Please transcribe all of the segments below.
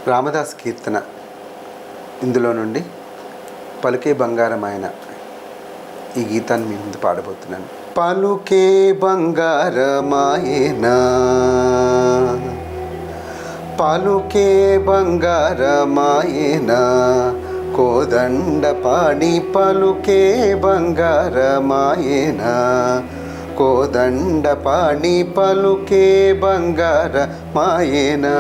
రామదాస్ కీర్తన ఇందులో నుండి పలుకే బంగారమైన ఈ గీతాన్ని మీ ముందు పాడబోతున్నాను. పలుకే బంగారమాయేనా, పలుకే బంగారమాయేనా, కోదండ పాడి పలుకే బంగారమాయేనా, కోదండ పాడి పలుకే బంగారమాయేనా,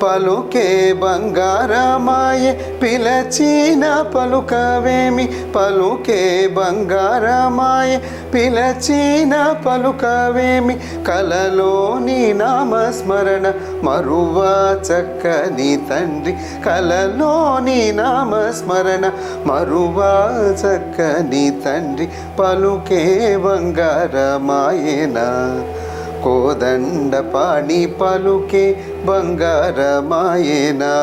పలుకే బంగారమాయే పిలచిన పలుకవేమి, పలుకే బంగారమాయే పిలచిన పలుకవేమి, కలలోని నామస్మరణ మరువా చక్కని తండ్రి, కలలోని నామస్మరణ మరువా చక్కని తండ్రి, పలుకే బంగారమాయేనా, కోదండ పాడి పలుకే బంగారమాయేనా.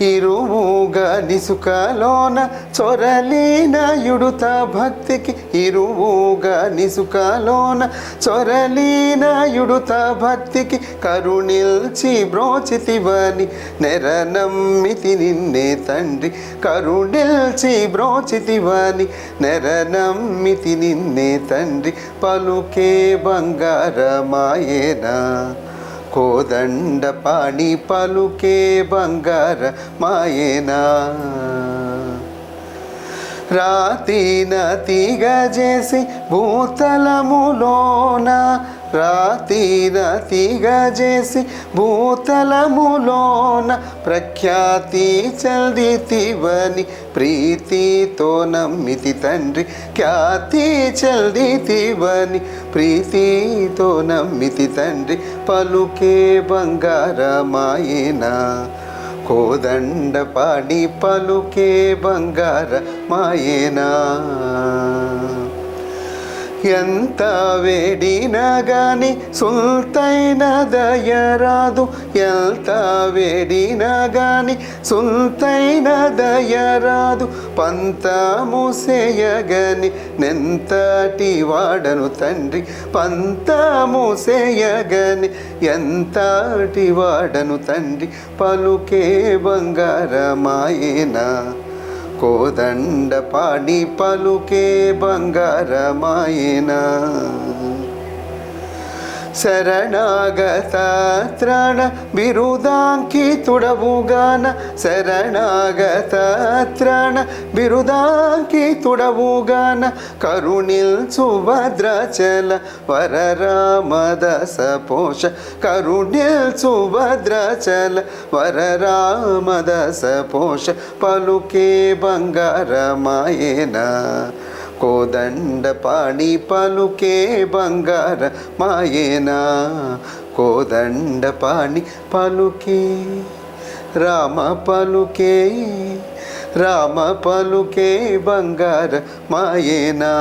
ఇరువుగా నిసుకలోన చొరలిన యుడుత భక్తికి, ఇరువుగా నిసుకలోన చొరలిన యుడుత భక్తికి, కరుణిల్చి బ్రోచితివని నెరనమ్మితి నిన్నే తండ్రి, కరుణిల్చి బ్రోచితివని నెరనమ్మితి నిన్నే తండ్రి, పలుకే బంగారమాయేనా, కోదండ పాడి పలుకే బంగారమాయేనా. రాతిన తీగ చేసి భూతలములోన, రాతిన తీగ చేసి భూతలములోన, ప్రఖ్యాతి చల్దితివని ప్రీతితో నమ్మితి తండ్రి, ఖ్యాతి చల్దితివని ప్రీతితో నమ్మితి తండ్రి, పలుకే బంగారమాయేనా, కోదండ పాడి పలుకే బంగారమాయేనా. ఎంత వేడినా గాని సుల్తైన దయరాదు, ఎంత వేడినా గాని సుల్తైన దయరాదు, పంతము సేయగని నెంతటి వాడను తండ్రి, పంతము సేయగని ఎంతటి వాడను తండ్రి, పలుకే బంగారమాయేనా, కోదండ పాడి పలుకే బంగారమాయేనా. శరణాగత త్రాణ బిరుదాంకితుడవుగాన, శరణాగత త్రాణ బిరుదాంకితుడవుగాన, కరుణిల్చు భద్రాచల వరరామదాస పోష, కరుణిల్చు భద్రాచల వరరామదాస పోష, పలుకే బంగారమాయేనా, కోదండ పాడి పలుకే బంగారమాయేనా, కోదండ పాడి పలుకే రామ పలుకే, రామ పలుకే బంగారమాయేనా.